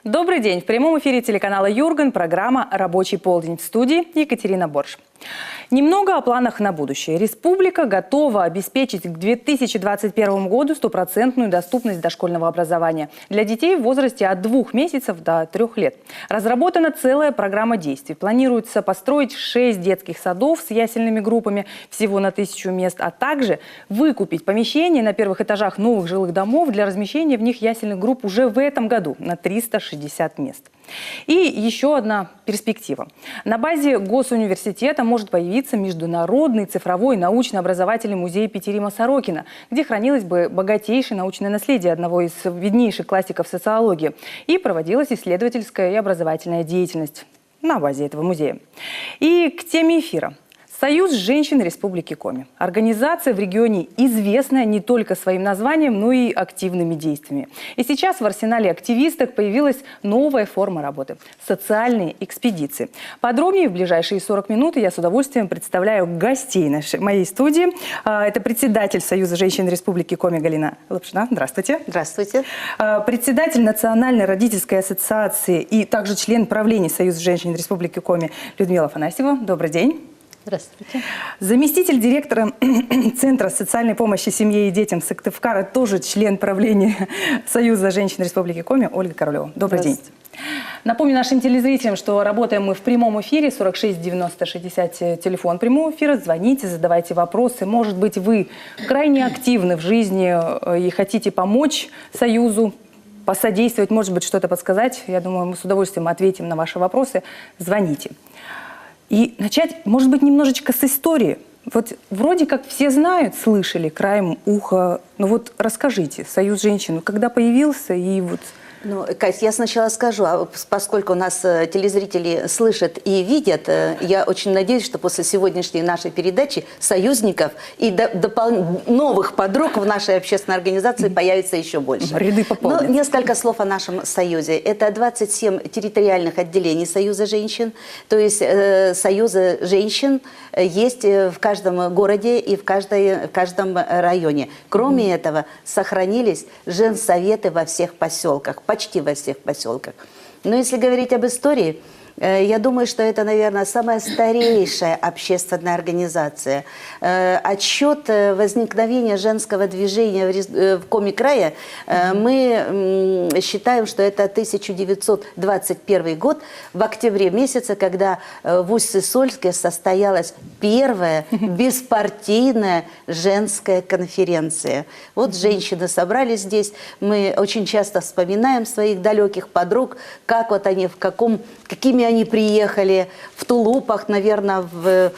Добрый день. В прямом эфире телеканала «Юрган» программа «Рабочий полдень». В студии Екатерина Борш. Немного о планах на будущее. Республика готова обеспечить к 2021 году стопроцентную доступность дошкольного образования для детей в возрасте от 2 месяцев до 3 лет. Разработана целая программа действий. Планируется построить 6 детских садов с ясельными группами всего на 1000 мест, а также выкупить помещения на первых этажах новых жилых домов для размещения в них ясельных групп уже в этом году на 360 мест. И еще одна перспектива. На базе Госуниверситета может появиться международный цифровой научно-образовательный музей Петерима Сорокина, где хранилось бы богатейшее научное наследие одного из виднейших классиков социологии, и проводилась исследовательская и образовательная деятельность на базе этого музея. И к теме эфира. Союз женщин Республики Коми. Организация в регионе известная не только своим названием, но и активными действиями. И сейчас в арсенале активисток появилась новая форма работы – социальные экспедиции. Подробнее в ближайшие 40 минут я с удовольствием представляю гостей моей студии. Это председатель Союза женщин Республики Коми Галина Лапшина. Здравствуйте. Здравствуйте. Председатель Национальной родительской ассоциации и также член правления Союза женщин Республики Коми Людмила Афанасьева. Добрый день. Здравствуйте. Заместитель директора Центра социальной помощи семье и детям Сыктывкара, тоже член правления Союза женщин Республики Коми Ольга Королева. Добрый день. Напомню нашим телезрителям, что работаем мы в прямом эфире. 46 90 60 телефон прямого эфира. Звоните, задавайте вопросы. Может быть, вы крайне активны в жизни и хотите помочь Союзу, посодействовать, может быть, что-то подсказать. Я думаю, мы с удовольствием ответим на ваши вопросы. Звоните. И начать, может быть, немножечко с истории. Вот вроде как все знают, слышали краем уха. Но вот расскажите, Союз женщин, когда появился и вот... Ну, Кать, я сначала скажу, поскольку у нас телезрители слышат и видят, я очень надеюсь, что после сегодняшней нашей передачи союзников и новых подруг в нашей общественной организации появится еще больше. Ряды пополнятся. Но несколько слов о нашем союзе. Это 27 территориальных отделений Союза женщин, то есть Союза женщин есть в каждом городе и в каждом районе. Кроме этого, сохранились женсоветы во всех поселках. Почти во всех поселках. Но если говорить об истории, я думаю, что это, наверное, самая старейшая общественная организация. Отсчет возникновения женского движения в Коми-крае мы считаем, что это 1921 год, в октябре месяце, когда в Усть-Сысольске состоялась первая беспартийная женская конференция. Вот женщины собрались здесь. Мы очень часто вспоминаем своих далеких подруг, как вот они, какими они приехали, в тулупах, наверное, в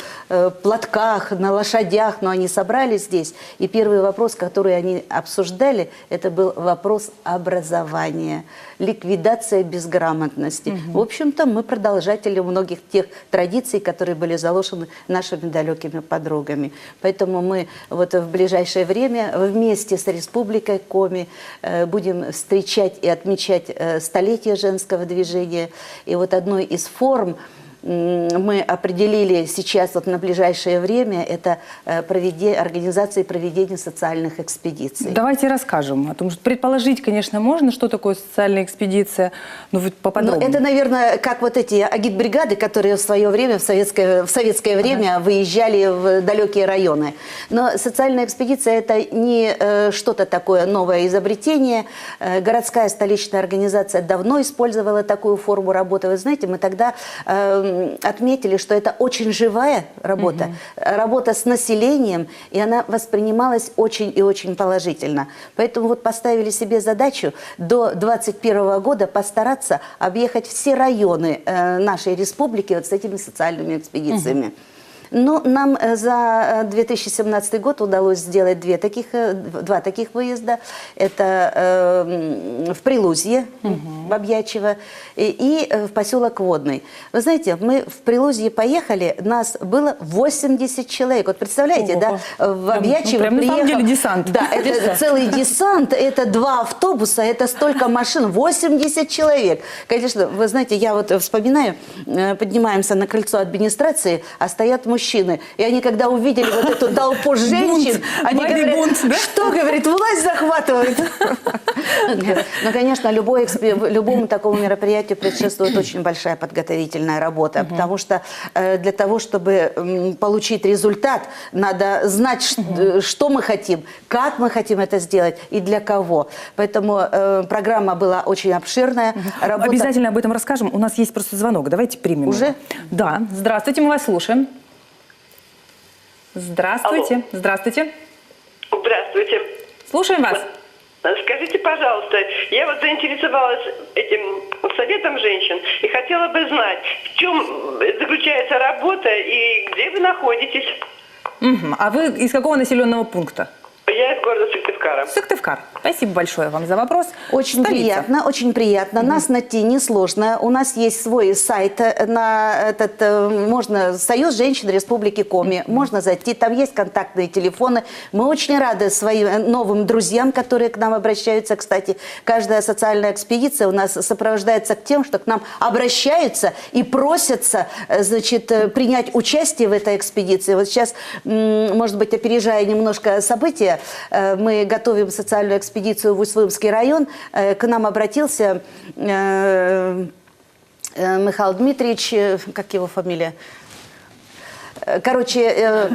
платках, на лошадях, но они собрались здесь. И первый вопрос, который они обсуждали, это был вопрос образования, ликвидация безграмотности. В общем-то, мы продолжатели многих тех традиций, которые были заложены нашими далекими подругами. Поэтому мы вот в ближайшее время вместе с Республикой Коми будем встречать и отмечать столетие женского движения. И вот одной из форм мы определили сейчас вот на ближайшее время это организация проведения социальных экспедиций. Давайте расскажем о том, что предположить, конечно, можно, что такое социальная экспедиция, но вот поподробнее. Это, наверное, как вот эти агитбригады, которые в свое время, в советское время выезжали в далекие районы. Но социальная экспедиция – это не что-то такое новое изобретение. Городская столичная организация давно использовала такую форму работы. Вы знаете, мы тогда отметили, что это очень живая работа, работа с населением, и она воспринималась очень и очень положительно. Поэтому вот поставили себе задачу до 2021 года постараться объехать все районы нашей республики вот с этими социальными экспедициями. Но нам за 2017 год удалось сделать два таких выезда. Это в Прилузье, в Объячево, и в поселок Водный. Вы знаете, мы в Прилузье поехали, нас было 80 человек. Вот представляете, да, в Объячево приехал... На самом деле десант. Да, это целый десант, это 2 автобуса, это столько машин, 80 человек. Конечно, вы знаете, я вот вспоминаю, поднимаемся на крыльцо администрации, а стоят мужчины. И они, когда увидели вот эту толпу женщин, они говорят, что, говорит, власть захватывает. Ну, конечно, любой любому такому мероприятию предшествует очень большая подготовительная работа, потому что для того, чтобы получить результат, надо знать, что мы хотим, как мы хотим это сделать и для кого. Поэтому программа была очень обширная. Работа... Обязательно об этом расскажем. У нас есть просто звонок. Давайте примем. Уже? Его. Да. Здравствуйте, мы вас слушаем. Здравствуйте. Алло. Здравствуйте. Здравствуйте. Слушаем вас. Скажите, пожалуйста, я вот заинтересовалась этим советом женщин и хотела бы знать, в чем заключается работа и где вы находитесь. А вы из какого населенного пункта? Я из города Сыктывкара. Сыктывкар. Спасибо большое вам за вопрос. Очень Столица. приятно, очень приятно. Нас найти несложно. У нас есть свой сайт на этот, можно, Союз женщин Республики Коми. Можно зайти, там есть контактные телефоны. Мы очень рады своим новым друзьям, которые к нам обращаются. Кстати, каждая социальная экспедиция у нас сопровождается тем, что к нам обращаются и просятся, значит, принять участие в этой экспедиции. Вот сейчас, может быть, опережая немножко события, мы готовим социальную экспедицию в Усть-Лымский район. К нам обратился Михаил Дмитриевич, как его фамилия? Короче,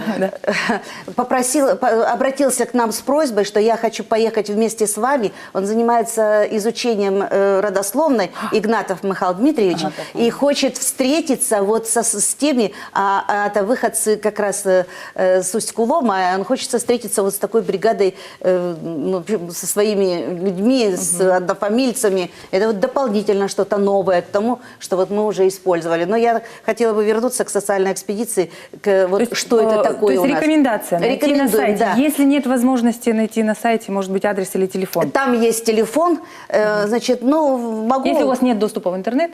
обратился к нам с просьбой, что я хочу поехать вместе с вами. Он занимается изучением родословной, Игнатов Михаил Дмитриевич, и хочет встретиться вот с теми, это выходцы как раз с Усть-Кулома, он хочет встретиться вот с такой бригадой, ну, со своими людьми, с однофамильцами. Это вот дополнительно что-то новое к тому, что вот мы уже использовали. Но я хотела бы вернуться к социальной экспедиции, вот есть, что это такое то есть у нас. рекомендация найти на сайте. Да. Если нет возможности найти на сайте, может быть, адрес или телефон. Там есть телефон, значит, ну, могу... Если у вас нет доступа в интернет,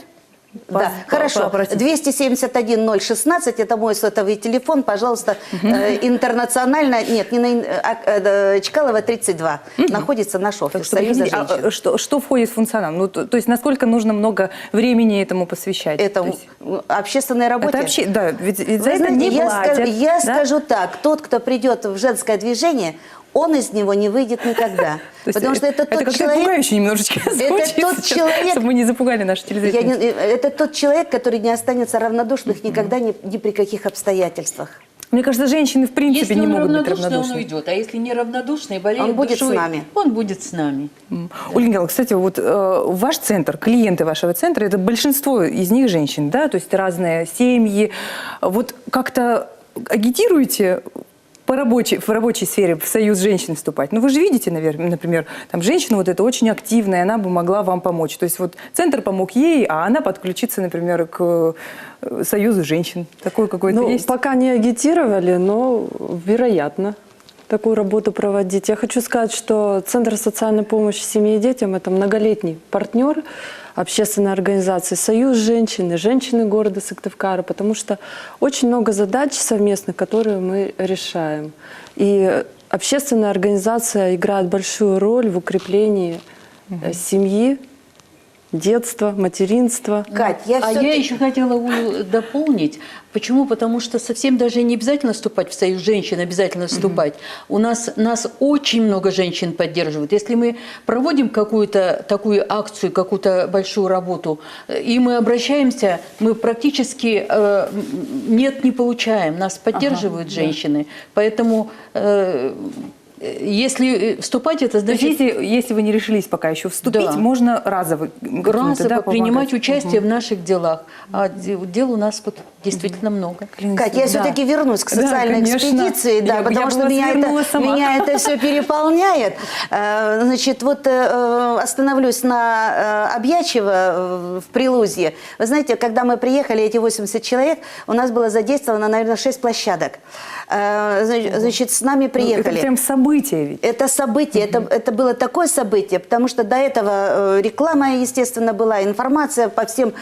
да, хорошо. 271-016, это мой сотовый телефон, пожалуйста, интернационально, нет, не на Чкалова, 32, находится наш офис Союза женщин. Что входит в функционал? Ну, то есть насколько нужно много времени этому посвящать? Это общественной работе? Это да, ведь за Вы это знаете, не платят. я да? скажу так, тот, кто придет в женское движение, он из него не выйдет никогда. Потому что это тот человек... пугающе немножечко звучит тот сейчас, человек... чтобы мы не запугали наших телезрителей. Это тот человек, который не останется равнодушным никогда ни при каких обстоятельствах. Мне кажется, женщины в принципе если не могут быть равнодушный, равнодушны. он уйдет. А если не равнодушный, болеет Он будет душой, с нами. Он будет с нами. Ольга Николаевна, кстати, вот ваш центр, клиенты вашего центра, это большинство из них женщин, да? То есть разные семьи. Вот как-то агитируете в рабочей сфере в союз женщин вступать? Ну, вы же видите, наверное, например, там женщина вот эта очень активная, она бы могла вам помочь. То есть вот центр помог ей, а она подключится, например, к союзу женщин. Такое какое-то есть? Пока не агитировали, но вероятно такую работу проводить. Я хочу сказать, что Центр социальной помощи семье и детям – это многолетний партнер общественной организации «Союз женщин» и «Женщины города Сыктывкара», потому что очень много задач совместных, которые мы решаем. И общественная организация играет большую роль в укреплении семьи, детства, материнства. Кать, я еще хотела дополнить. Почему? Потому что совсем даже не обязательно вступать в союз женщин, обязательно вступать. Нас очень много женщин поддерживают. Если мы проводим какую-то такую акцию, какую-то большую работу, и мы обращаемся, мы практически не получаем. Нас поддерживают женщины. Поэтому... если вступать, это значит... Если вы не решились пока еще вступить, Да. можно разово принимать участие в наших делах. А дел у нас вот действительно много. Кать, я все-таки вернусь к социальной экспедиции, да, потому что меня это все переполняет. Значит, вот остановлюсь на Обьячево в Прилузье. Вы знаете, когда мы приехали, эти 80 человек, у нас было задействовано, наверное, 6 площадок. Значит, с нами приехали. Это прям событие ведь. Это событие, это было такое событие, потому что до этого реклама, естественно, была, информация по всем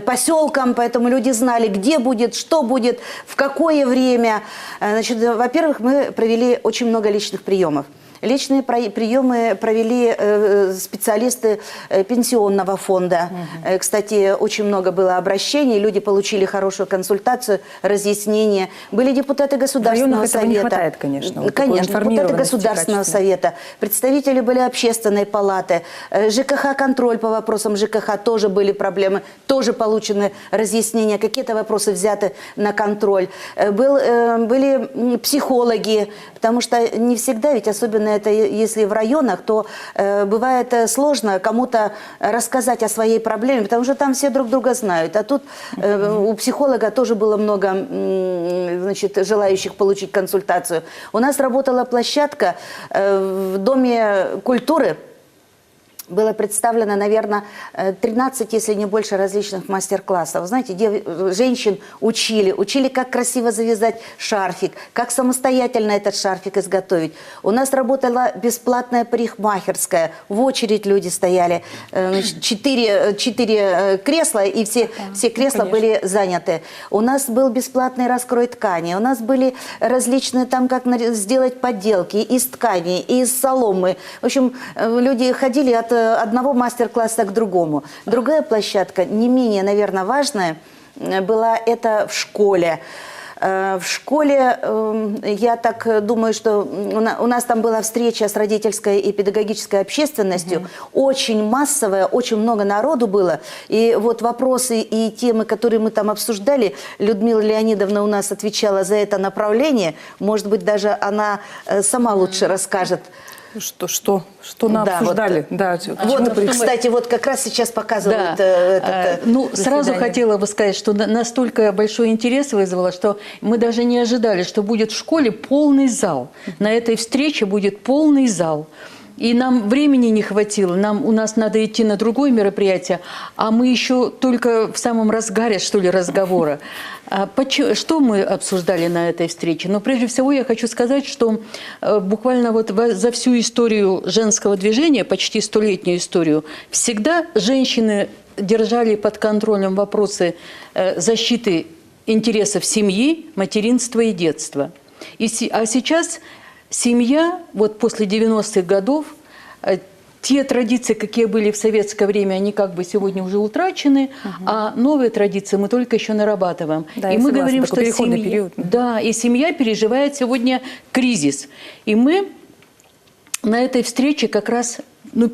поселкам, поэтому люди знали, где будет, что будет, в какое время. Значит, во-первых, мы провели очень много личных приемов. Личные приемы провели специалисты пенсионного фонда. Кстати, очень много было обращений, люди получили хорошую консультацию, разъяснения. Были депутаты Государственного В районах этого совета. не хватает, конечно. Вот такой Конечно, депутаты информированности Государственного качественной. совета, представители были общественной палаты, ЖКХ-контроль по вопросам ЖКХ, тоже были проблемы, тоже получены разъяснения, какие-то вопросы взяты на контроль. Были психологи, потому что не всегда, ведь особенно это если в районах, то бывает сложно кому-то рассказать о своей проблеме, потому что там все друг друга знают. А тут у психолога тоже было много значит, желающих получить консультацию. У нас работала площадка в Доме культуры. Было представлено, наверное, 13, если не больше, различных мастер-классов. Знаете, женщин учили, как красиво завязать шарфик, как самостоятельно этот шарфик изготовить. У нас работала бесплатная парикмахерская, в очередь люди стояли, 4 кресла, и все кресла были заняты. У нас был бесплатный раскрой ткани, у нас были различные там, как сделать подделки из ткани, из соломы. В общем, люди ходили от одного мастер-класса к другому. Другая площадка, не менее, наверное, важная, была это в школе. В школе, я так думаю, что у нас там была встреча с родительской и педагогической общественностью, очень массовая, очень много народу было. И вот вопросы и темы, которые мы там обсуждали, Людмила Леонидовна у нас отвечала за это направление. Может быть, даже она сама лучше расскажет. Что нам Да, обсуждали? вот, Да, вот, кстати, вот как раз сейчас показывают Ну, сразу заседание. хотела бы сказать, что настолько большой интерес вызвало, что мы даже не ожидали, что будет в школе полный зал. На этой встрече будет полный зал. И нам времени не хватило, у нас надо идти на другое мероприятие, а мы еще только в самом разгаре, что ли, разговора. Что мы обсуждали на этой встрече? Но прежде всего я хочу сказать, что буквально вот за всю историю женского движения, почти 100-летнюю историю, всегда женщины держали под контролем вопросы защиты интересов семьи, материнства и детства. А сейчас семья, вот после 90-х годов, те традиции, какие были в советское время, они как бы сегодня уже утрачены, а новые традиции мы только еще нарабатываем. Да, и мы говорим, что переходный период. Да, и семья переживает сегодня кризис. И мы на этой встрече как раз,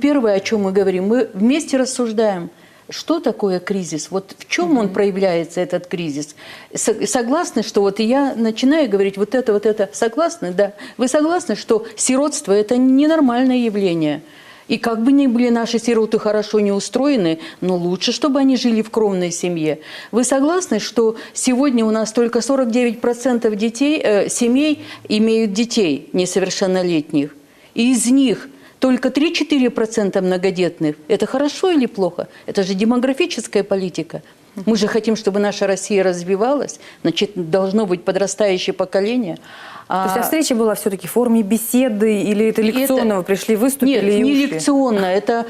первое, о чем мы говорим, мы вместе рассуждаем, что такое кризис, вот в чем он проявляется, этот кризис. Согласны, что вот я начинаю говорить вот это, согласны, да? Вы согласны, что сиротство – это ненормальное явление? И как бы ни были наши сироты хорошо не устроены, но лучше, чтобы они жили в кровной семье. Вы согласны, что сегодня у нас только 49% семей имеют детей несовершеннолетних, и из них только 3-4% многодетных. Это хорошо или плохо? Это же демографическая политика. Мы же хотим, чтобы наша Россия развивалась, значит, должно быть подрастающее поколение. То есть встреча была все-таки в форме беседы или это лекционного? Пришли, выступили Нет, и не ушли? лекционно. Это,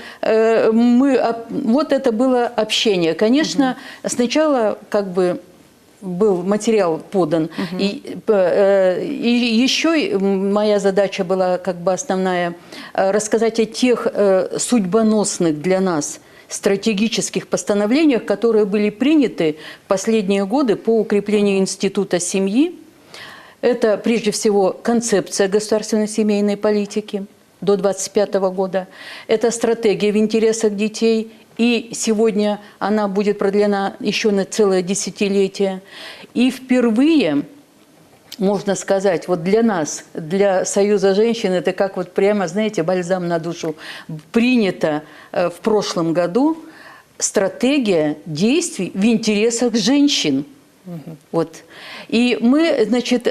вот это было общение. Конечно, сначала как бы был материал подан. И еще моя задача была как бы основная рассказать о тех судьбоносных для нас стратегических постановлениях, которые были приняты в последние годы по укреплению института семьи. Это прежде всего концепция государственной семейной политики до 2025 года. Это стратегия в интересах детей. И сегодня она будет продлена еще на целое десятилетие. И впервые, можно сказать, вот для нас, для Союза женщин, это как вот прямо, знаете, бальзам на душу, принято в прошлом году стратегия действий в интересах женщин. Вот. И мы, значит,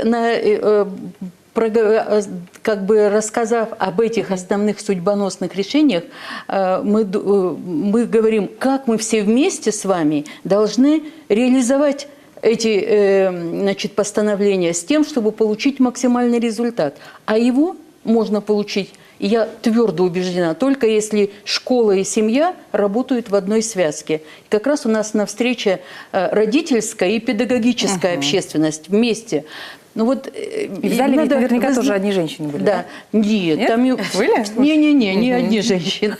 как бы рассказав об этих основных судьбоносных решениях, мы говорим, как мы все вместе с вами должны реализовать эти значит, постановления с тем, чтобы получить максимальный результат. А его можно получить, и я твердо убеждена, только если школа и семья работают в одной связке. И как раз у нас на встрече родительская и педагогическая общественность вместе. Ну вот, И в зале ведь наверняка вы тоже одни женщины были, Да. Нет, Нет? там... Были? Не-не-не, не одни женщины.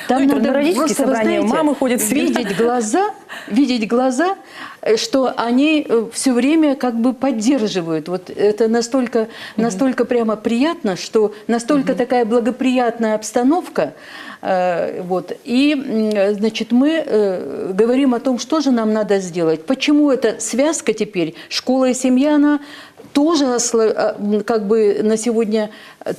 Там Ну, и надо на родительские просто, вы собрания знаете, мамы ходят всегда. видеть глаза, что они все время как бы поддерживают. Вот это настолько прямо приятно, что настолько такая благоприятная обстановка. Вот. И, значит, мы говорим о том, что же нам надо сделать. Почему эта связка теперь, школа и семья, она тоже как бы на сегодня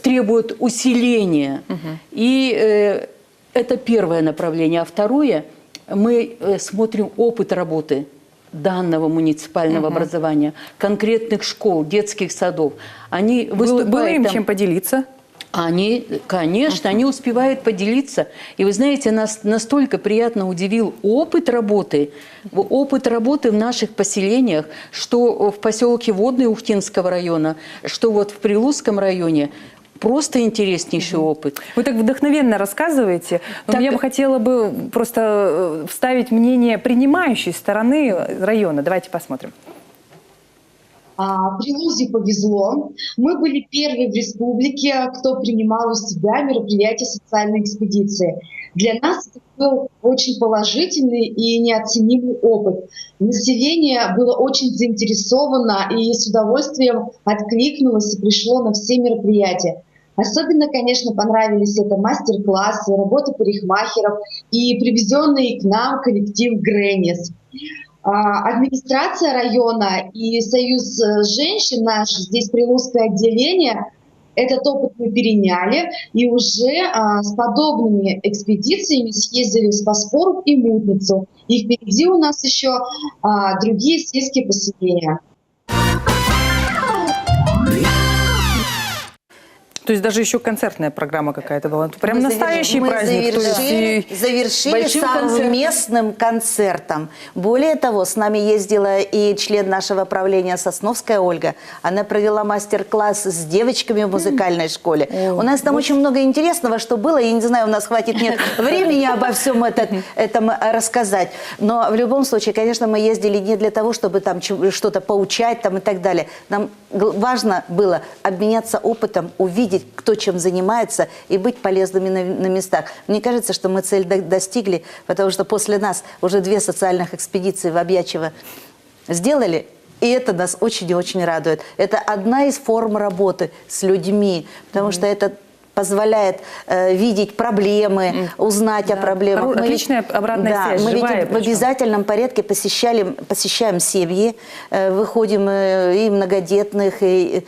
требует усиления. И это первое направление. А второе, мы смотрим опыт работы данного муниципального образования, конкретных школ, детских садов. Они выступают Было им там... чем поделиться? Они, конечно, они успевают поделиться. И вы знаете, нас настолько приятно удивил опыт работы в наших поселениях, что в поселке Водный Ухтинского района, что вот в Прилузском районе. Просто интереснейший опыт. Вы так вдохновенно рассказываете, но Так... я бы хотела бы просто вставить мнение принимающей стороны района. Давайте посмотрим. Прилузе повезло. Мы были первые в республике, кто принимал у себя мероприятие социальной экспедиции. Для нас это был очень положительный и неоценимый опыт. Население было очень заинтересовано и с удовольствием откликнулось и пришло на все мероприятия. Особенно, конечно, понравились это мастер-классы, работа парикмахеров и привезенный к нам коллектив Грэннис. Администрация района и Союз женщин, наше здесь Прилузское отделение, этот опыт мы переняли и уже с подобными экспедициями съездили в Спаспоруб и Мутницу. И впереди у нас еще другие сельские поселения. То есть даже еще концертная программа какая-то была. Это прям настоящий мы праздник. завершили большим совместным концертом. Более того, с нами ездила и член нашего правления Сосновская Ольга. Она провела мастер-класс с девочками в музыкальной школе. У нас там очень много интересного, что было. Я не знаю, у нас хватит нет времени обо всем этом рассказать. Но в любом случае, конечно, мы ездили не для того, чтобы там что-то поучать там и так далее. Нам важно было обменяться опытом, увидеть, кто чем занимается, и быть полезными на местах. Мне кажется, что мы цель достигли, потому что после нас уже 2 социальных экспедиции в Обьячево сделали, и это нас очень и очень радует. Это одна из форм работы с людьми, потому что это позволяет видеть проблемы, узнать о проблемах. Отличная обратная связь, мы живая в обязательном порядке посещаем семьи, выходим и многодетных, и,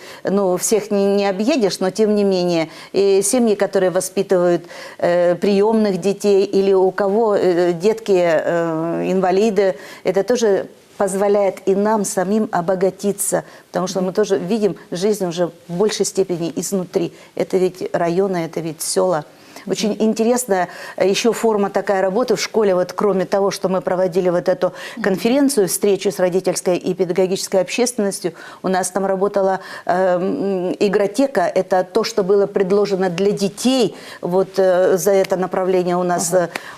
всех не объедешь, но тем не менее. И семьи, которые воспитывают приемных детей, или у кого детки инвалиды, это тоже позволяет и нам самим обогатиться, потому что мы тоже видим жизнь уже в большей степени изнутри. Это ведь районы, это ведь села. Очень интересная еще форма такая работы в школе, вот кроме того, что мы проводили вот эту конференцию, встречу с родительской и педагогической общественностью, у нас там работала игротека, это то, что было предложено для детей, вот за это направление у нас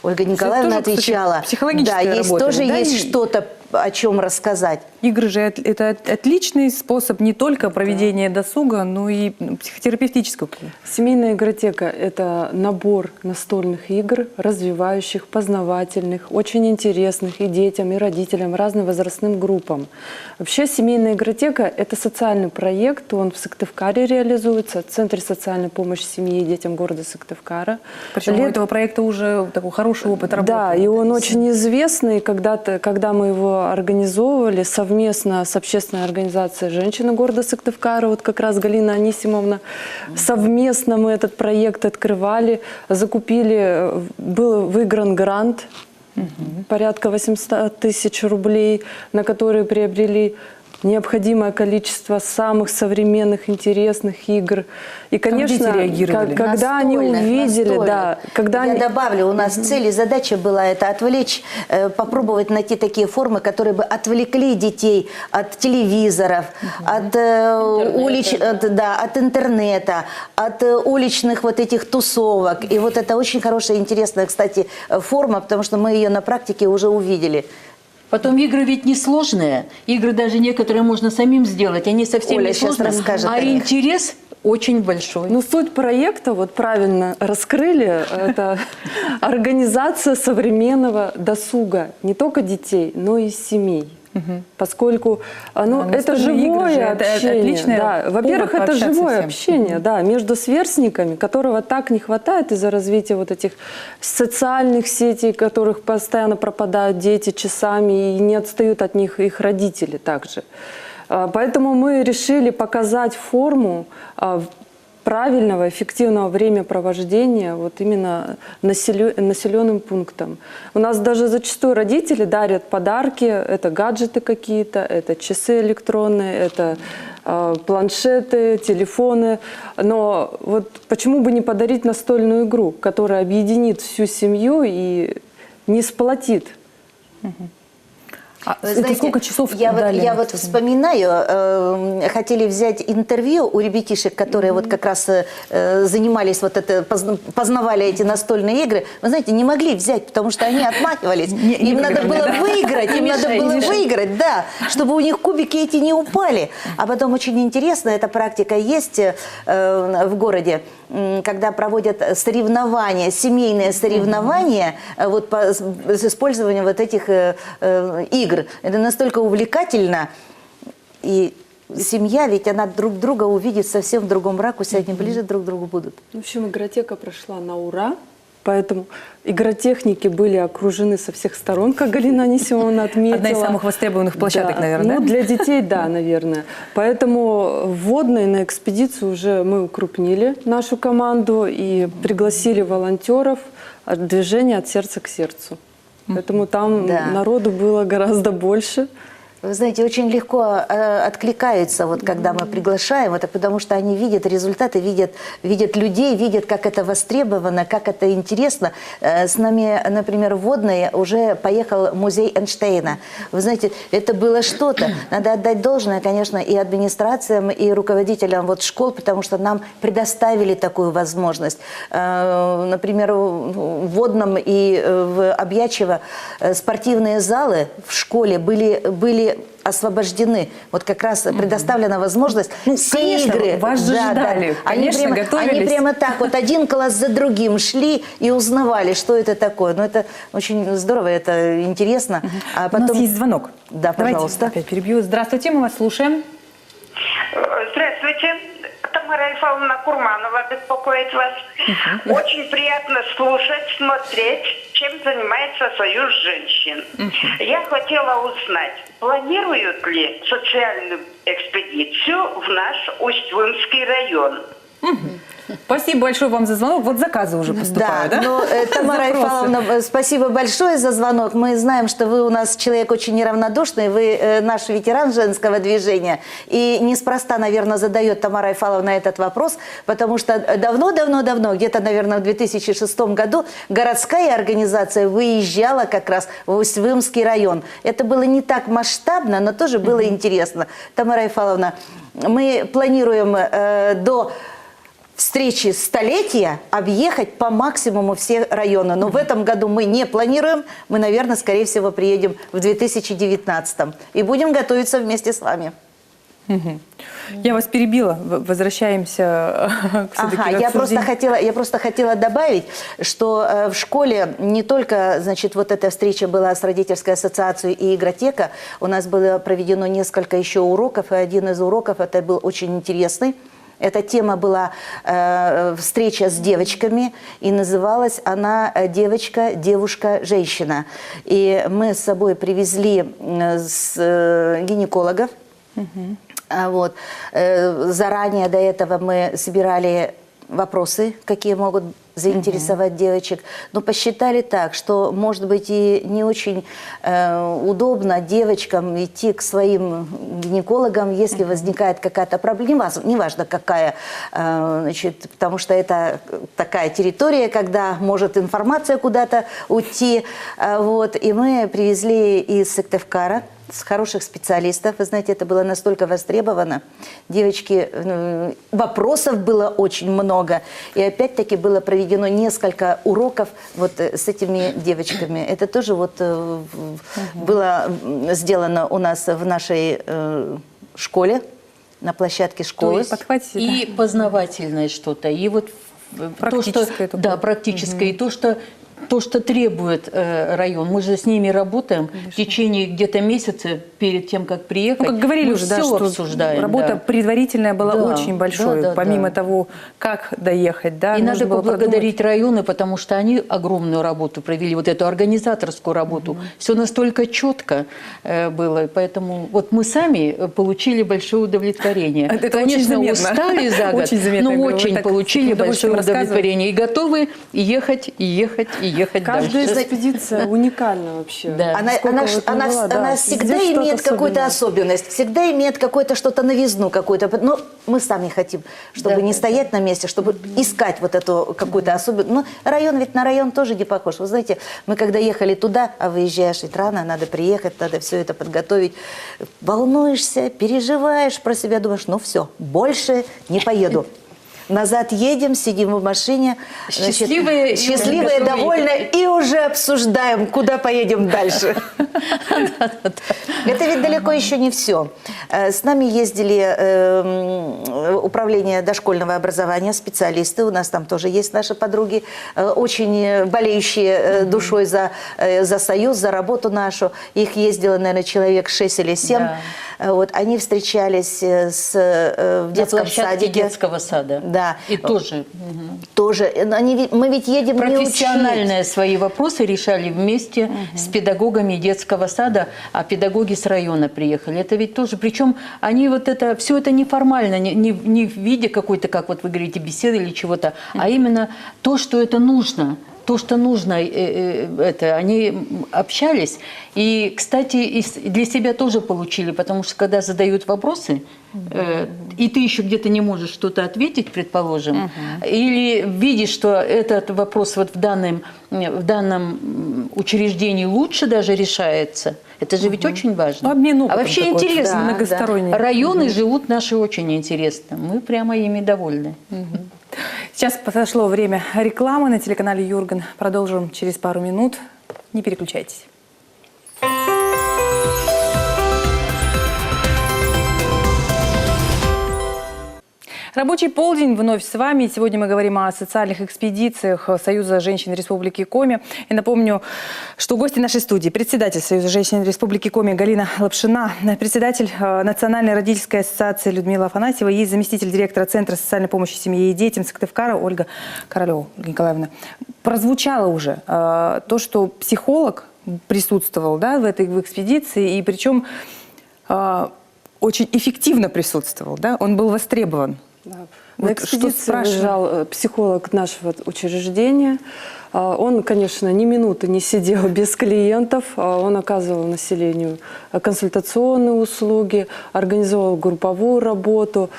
Ольга Николаевна тоже, отвечала. Кстати, психологическая да, есть работа, тоже да? есть что-то, о чем рассказать. Игры же это отличный способ не только проведения досуга, но и психотерапевтического. Семейная игротека – это набор настольных игр, развивающих, познавательных, очень интересных и детям, и родителям, разным возрастным группам. Вообще семейная игротека – это социальный проект, он в Сыктывкаре реализуется, в Центре социальной помощи семье и детям города Сыктывкара. Причем у этого проекта уже такой хороший опыт работы. Да, и он очень известный. Когда мы его организовывали совместно с общественной организацией «Женщины города Сыктывкара», вот как раз Галина Анисимовна, совместно мы этот проект открывали, закупили, был выигран грант, порядка 800 тысяч рублей, на которые приобрели необходимое количество самых современных, интересных игр. И, конечно, дети реагировали? когда они увидели, да, когда Я добавлю, у нас цель и задача была это отвлечь, попробовать найти такие формы, которые бы отвлекли детей от телевизоров, от интернета, от уличных вот этих тусовок. И вот это очень хорошая, интересная, кстати, форма, потому что мы ее на практике уже увидели. Потом игры ведь несложные. Игры даже некоторые можно самим сделать. Они совсем Оля не сейчас сложные. расскажет А о них. интерес очень большой. Ну, суть проекта, вот правильно раскрыли, это организация современного досуга не только детей, но и семей. Поскольку это настольные игры же, живое это общение. отличный Да. повод Во-первых, это пообщаться живое всем. общение да, между сверстниками, которого так не хватает из-за развития вот этих социальных сетей, которых постоянно пропадают дети часами и не отстают от них их родители также. Поэтому мы решили показать форму правильного, эффективного времяпровождения вот именно населенным пунктом. У нас даже зачастую родители дарят подарки, это гаджеты какие-то, это часы электронные, это планшеты, телефоны. Но вот почему бы не подарить настольную игру, которая объединит всю семью и не сплотит? Вы Это знаете, сколько часов я дали? вот вспоминаю, хотели взять интервью у ребятишек, которые вот как раз занимались, вот это, познавали эти настольные игры. Вы знаете, не могли взять, потому что они отмахивались. Им надо было выиграть, да, чтобы у них кубики эти не упали. А потом очень интересно, эта практика есть в городе, когда проводят соревнования, семейные соревнования вот с использованием вот этих игр. Это настолько увлекательно, и семья, ведь она друг друга увидит совсем в другом ракурсе, они ближе друг к другу будут. В общем, игротека прошла на ура, поэтому игротехники были окружены со всех сторон, как Галина Анисимовна отметила. Одна из самых востребованных площадок, да. наверное, Ну, да? для детей, да, наверное. Поэтому вводной на экспедицию уже мы укрупнили нашу команду и пригласили волонтеров от движения «От сердца к сердцу». Поэтому там народу было гораздо больше. Вы знаете, очень легко откликаются, вот, когда мы приглашаем, это потому что они видят результаты, видят людей, видят, как это востребовано, как это интересно. С нами, например, в Водной уже поехал музей Эйнштейна. Вы знаете, это было что-то. Надо отдать должное, конечно, и администрациям, и руководителям вот школ, потому что нам предоставили такую возможность. Например, в Водном и в Обьячево спортивные залы в школе были освобождены. Вот как раз предоставлена возможность все конечно, игры. вас же ждали, конечно, они готовились. прямо так вот один класс за другим шли и узнавали, что это такое. Ну, это очень здорово, это интересно. А потом... У нас есть звонок. Да, Давайте пожалуйста. опять перебью. Здравствуйте, мы вас слушаем. Здравствуйте. Тамара Альфавовна Курманова беспокоит вас. Очень приятно слушать, смотреть, чем занимается Союз женщин. Я хотела узнать, планируют ли социальную экспедицию в наш Усть-Вымский район? Спасибо большое вам за звонок. Вот заказы уже поступают, да? Ну, Тамара Запросы. Альфавовна, спасибо большое за звонок. Мы знаем, что вы у нас человек очень неравнодушный, вы наш ветеран женского движения. И неспроста, наверное, задает Тамара Альфавовна этот вопрос, потому что давно, где-то, наверное, в 2006 году городская организация выезжала как раз в Усть-Вымский район. Это было не так масштабно, но тоже было интересно. Тамара Альфавовна, мы планируем до встречи столетия объехать по максимуму все районы. Но в этом году мы не планируем. Мы, наверное, скорее всего, приедем в 2019. И будем готовиться вместе с вами. Я вас перебила. Возвращаемся все-таки к Я обсуждению. просто хотела добавить, что в школе не только, значит, вот эта встреча была с родительской ассоциацией и игротека, у нас было проведено несколько еще уроков, и один из уроков это был очень интересный. Эта тема была встреча с девочками, и называлась она «Девочка, девушка, женщина». И мы с собой привезли гинекологов. Вот. Заранее до этого мы собирали вопросы, какие могут заинтересовать девочек. Но посчитали так, что, может быть, и не очень удобно девочкам идти к своим гинекологам, если возникает какая-то проблема, неважно какая, значит, потому что это такая территория, когда может информация куда-то уйти. Вот. И мы привезли из Сыктывкара с хороших специалистов. Вы знаете, это было настолько востребовано. Девочки, вопросов было очень много. И опять-таки было проведено несколько уроков вот с этими девочками. Это тоже вот было сделано у нас в нашей школе, на площадке То школы. есть Подхватите, и познавательное что-то, и вот Практическое то, что, такое. да, практическое, и то, что требует район. Мы же с ними работаем в течение где-то месяца перед тем, как приехать. Ну, как говорили мы уже, да, всё что обсуждаем. работа да. предварительная была Да, очень большой, да, да, помимо да. того, как доехать, да, И нужно надо было поблагодарить районы, потому что они огромную работу провели, вот эту организаторскую работу. Все настолько четко было, поэтому вот мы сами получили большое удовлетворение. Это очень Конечно, заметно. устали за год, Очень заметно, но я говорю, вы очень так получили с удовольствием большое удовлетворение. И готовы ехать, и ехать, и ехать Каждая дальше. экспедиция уникальна вообще. Да. Она, Сколько она, вот она, не было, да, она везде всегда что-то имеет какую-то особенное. особенность, всегда имеет какое-то что-то новизну какую-то. Но мы сами хотим, чтобы Да, не да, стоять на месте, чтобы искать вот эту какую-то особенность. Ну, район ведь на район тоже не похож. Вы знаете, мы когда ехали туда, а выезжаешь ведь рано, надо приехать, надо все это подготовить. Волнуешься, переживаешь про себя, думаешь, ну все, больше не поеду. Назад едем, сидим в машине, значит, Счастливые и счастливые, готовые. довольные, и уже обсуждаем, куда поедем дальше. Это ведь далеко еще не все. С нами ездили управление дошкольного образования, специалисты, у нас там тоже есть наши подруги, очень болеющие душой за Союз, за работу нашу. Их ездило, наверное, человек 6 или 7. Да. Вот, они встречались в детском На площадке садике. детского сада. Да. И тоже Тоже. Мы ведь едем не учить. профессиональные свои вопросы решали вместе с педагогами детского сада, а педагоги с района приехали. Это ведь тоже, причем они вот это, все это неформально, не в виде какой-то, как вот вы говорите, беседы или чего-то, а именно то, что это нужно. То, что нужно, это, они общались. И, кстати, и для себя тоже получили, потому что когда задают вопросы, и ты еще где-то не можешь что-то ответить, предположим, или видишь, что этот вопрос вот в данном учреждении лучше даже решается, это же ведь очень важно. Ну, обмен опытом А вообще такой, интересно. да, многосторонний. Районы живут наши очень интересно. Мы прямо ими довольны. Сейчас подошло время рекламы на телеканале Юрген. Продолжим через пару минут. Не переключайтесь. Рабочий полдень вновь с вами. Сегодня мы говорим о социальных экспедициях Союза женщин Республики Коми. И напомню, что гости нашей студии: председатель Союза женщин Республики Коми Галина Лапшина, председатель Национальной родительской ассоциации Людмила Афанасьева и заместитель директора Центра социальной помощи семье и детям Сыктывкара Ольга Королева. Ольга Николаевна, прозвучало уже то, что психолог присутствовал, да, в этой экспедиции, и причем очень эффективно присутствовал, да? Он был востребован. Да. Вот На экспедиции выезжал психолог нашего учреждения. Он, конечно, ни минуты не сидел без клиентов. Он оказывал населению консультационные услуги, организовал групповую работу.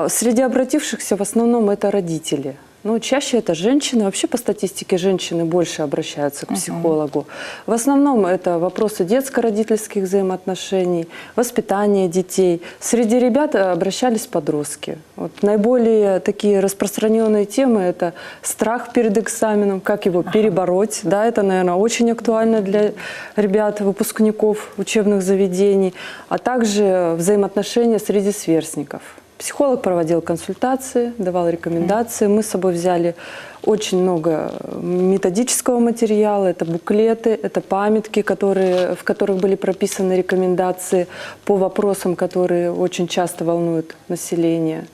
Среди обратившихся в основном это родители. Но чаще это женщины. Вообще по статистике женщины больше обращаются к психологу. В основном это вопросы детско-родительских взаимоотношений, воспитания детей. Среди ребят обращались подростки. Вот наиболее такие распространенные темы – это страх перед экзаменом, как его перебороть. Да, это, наверное, очень актуально для ребят, выпускников учебных заведений, а также взаимоотношения среди сверстников. Психолог проводил консультации, давал рекомендации. Мы с собой взяли очень много методического материала. Это буклеты, это памятки, в которых были прописаны рекомендации по вопросам, которые очень часто волнуют население.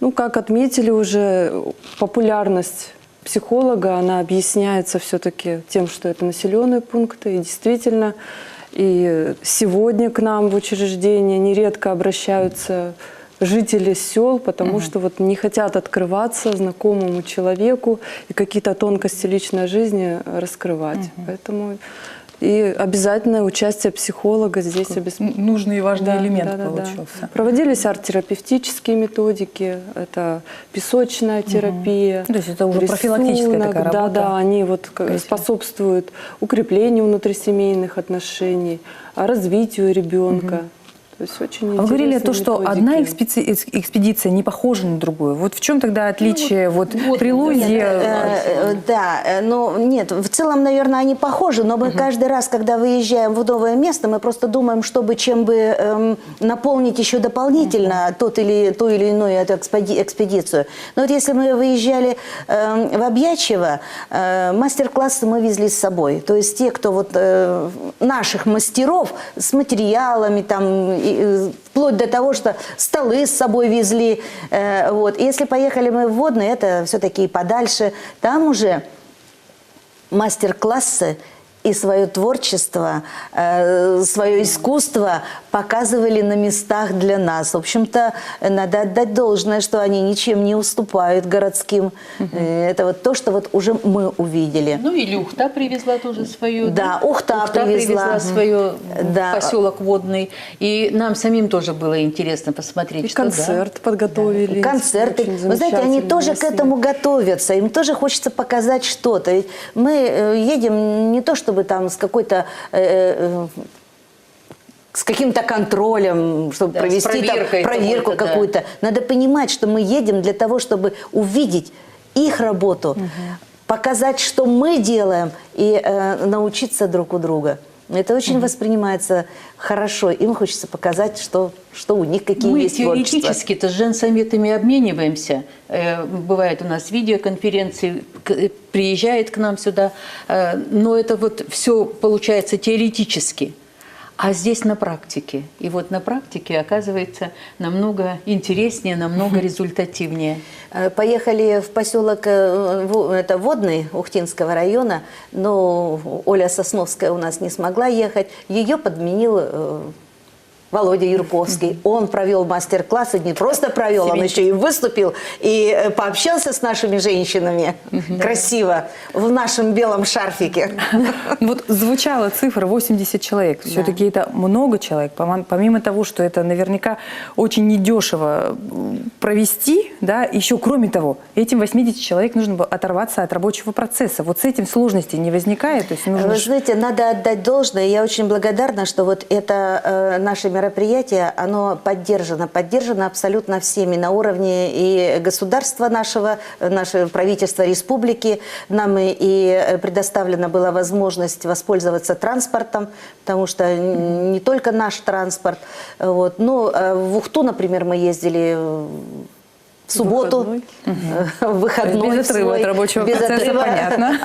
Ну, как отметили уже, популярность психолога, она объясняется все-таки тем, что это населенные пункты. И действительно, и сегодня к нам в учреждение нередко обращаются жители сел, потому что вот не хотят открываться знакомому человеку и какие-то тонкости личной жизни раскрывать. Поэтому И обязательное участие психолога здесь обеспечено. Нужный и важный Да, элемент да, да, да. получился. Проводились арт-терапевтические методики, это песочная терапия. То есть это уже профилактическая такая Да, работа. да, они вот способствуют укреплению внутрисемейных отношений, развитию ребенка. То есть очень А вы говорили интересные то, что методики. одна экспедиция не похожа на другую. Вот в чем тогда отличие трилогии? Ну нет, в целом, наверное, они похожи, но мы каждый раз, когда выезжаем в новое место, мы просто думаем, чтобы чем бы наполнить еще дополнительно ту или иную эту экспедицию. Но вот если мы выезжали в Обьячево, мастер-классы мы везли с собой. То есть те, кто вот наших мастеров с материалами там, вплоть до того, что столы с собой везли. Вот. Если поехали мы в Водный, это все-таки подальше. Там уже мастер-классы и свое творчество, свое искусство показывали на местах для нас. В общем-то, надо отдать должное, что они ничем не уступают городским. Это вот то, что вот уже мы увидели. Ну или Ухта привезла тоже свою. Да, Ухта привезла свою Да. поселок Водный. И нам самим тоже было интересно посмотреть, И что концерт подготовили. Концерты. Очень Вы знаете, они замечательный, тоже к если- этому готовятся. Им тоже хочется показать что-то. Ведь мы едем не то чтобы там с какой-то с каким-то контролем, чтобы Да, с провести там проверкой проверку какой-то, да. какую-то. Надо понимать, что мы едем для того, чтобы увидеть их работу, показать, что мы делаем, и научиться друг у друга. Это очень воспринимается хорошо. Им хочется показать, что у них какие Мы есть творчества. теоретически-то с женсоветами обмениваемся. Бывает у нас видеоконференции, приезжает к нам сюда. Но это вот все получается теоретически. А здесь на практике. И вот на практике оказывается намного интереснее, намного результативнее. Поехали в поселок это Водный Ухтинского района, но Оля Сосновская у нас не смогла ехать. Ее подменил Володя Юрковский. Он провел мастер-класс, и не просто провел, он еще и выступил, и пообщался с нашими женщинами красиво в нашем белом шарфике. Вот звучала цифра 80 человек. Все-таки это много человек. Помимо того, что это наверняка очень недешево провести, да, еще кроме того, этим 80 человек нужно было оторваться от рабочего процесса. Вот с этим сложностей не возникает? То есть нужно Вы знаете, надо отдать должное. Я очень благодарна, что вот это наше мероприятие, оно поддержано абсолютно всеми на уровне и государства нашего, наше правительство республики. Нам и предоставлена была возможность воспользоваться транспортом, потому что не только наш транспорт. Вот. Ну, в Ухту, например, мы ездили в субботу, в выходной. Без отрыва от рабочего процесса, понятно.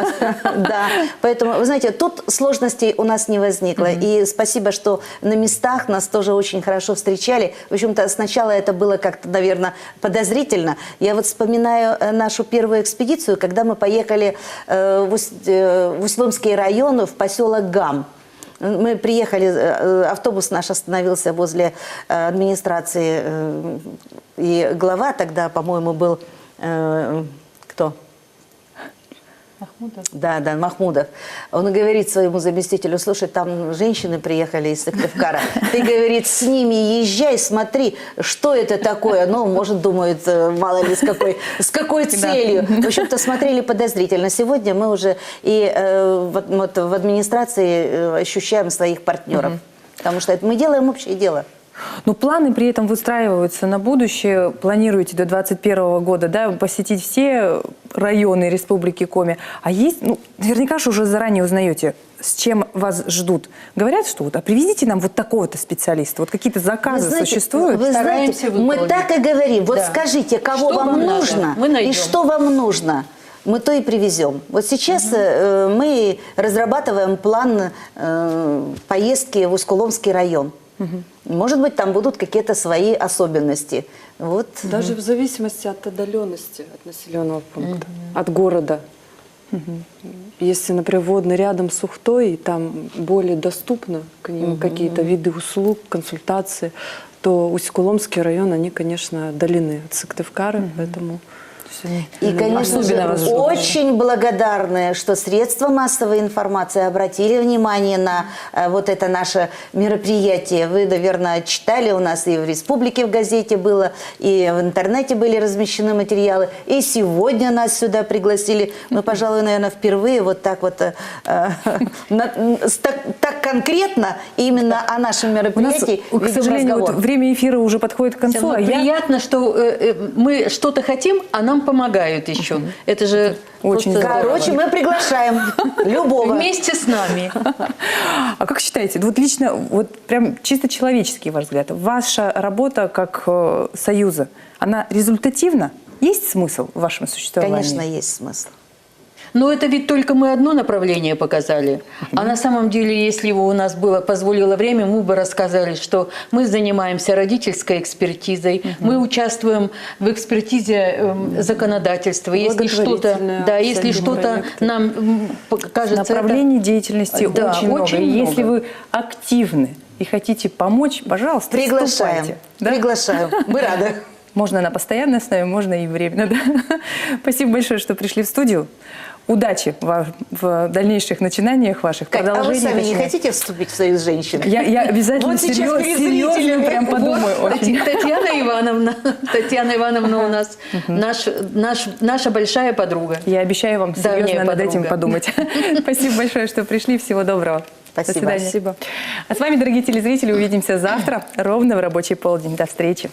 Да, поэтому, вы знаете, тут сложностей у нас не возникло. И спасибо, что на местах нас тоже очень хорошо встречали. В общем-то, сначала это было как-то, наверное, подозрительно. Я вот вспоминаю нашу первую экспедицию, когда мы поехали в Усть-Ломский район, в поселок Гам. Мы приехали, автобус наш остановился возле администрации, и глава тогда, по-моему, был кто? Махмудов. Да, Махмудов. Он говорит своему заместителю: слушай, там женщины приехали из Сыктывкара. Ты, говорит, с ними езжай, смотри, что это такое. Ну, может, думают, мало ли, с какой целью. В общем-то, смотрели подозрительно. Сегодня мы уже и в администрации ощущаем своих партнеров. Потому что мы делаем общее дело. Но планы при этом выстраиваются на будущее. Планируете до 2021 года, да, посетить все районы Республики Коми. А есть, ну, наверняка же уже заранее узнаете, с чем вас ждут. Говорят, что вот, а привезите нам вот такого-то специалиста. Вот какие-то заказы существуют? Вы знаете, Стараемся мы выполнить. так и говорим. Вот Да. скажите, кого Что вам вам надо? нужно Мы найдем. и что вам нужно. Мы то и привезем. Вот сейчас мы разрабатываем план поездки в Усть-Куломский район. Может быть, там будут какие-то свои особенности. Вот. Даже в зависимости от отдаленности от населенного пункта, от города. Если, например, Водный рядом с Ухтой, и там более доступно к ним какие-то виды услуг, консультации, то Усть-Куломский район, они, конечно, отдалены от Сыктывкара, поэтому И, конечно же, особенно вас очень благодарны, что средства массовой информации обратили внимание на вот это наше мероприятие. Вы, наверное, читали, у нас и в «Республике» в газете было, и в интернете были размещены материалы, и сегодня нас сюда пригласили. Мы, пожалуй, наверное, впервые вот так вот, так конкретно именно о нашем У нас, мероприятии к ведем сожалению, разговор. вот время эфира уже подходит к концу. Но приятно, что мы что-то хотим, а нам помогают еще. Это же Очень просто здорово. Короче, мы приглашаем любого. вместе с нами. А как считаете, вот лично, вот прям чисто человеческий ваш взгляд, ваша работа как союза, она результативна? Есть смысл в вашем существовании? Конечно, есть смысл. Но это ведь только мы одно направление показали. А на самом деле, если бы у нас позволило время, мы бы рассказали, что мы занимаемся родительской экспертизой, мы участвуем в экспертизе законодательства. Если что-то, да, если что-то нам кажется... Направлений деятельности Да, очень много. очень И много. если вы активны и хотите помочь, пожалуйста, Приглашаем. вступайте. Да? Приглашаем. Мы рады. Можно на постоянной основе, можно и временно. Да? Спасибо большое, что пришли в студию. Удачи в дальнейших начинаниях ваших, А вы продолжении. сами не начинать. хотите вступить в союз женщин? Я обязательно Вот сейчас перед серьезно зрителями. прям подумаю. очень. Татьяна Ивановна у нас наша большая подруга. Я обещаю вам Давняя серьезно над этим подруга. подумать. Спасибо большое, что пришли. Всего доброго. Спасибо. До свидания. А с вами, дорогие телезрители, увидимся завтра ровно в рабочий полдень. До встречи.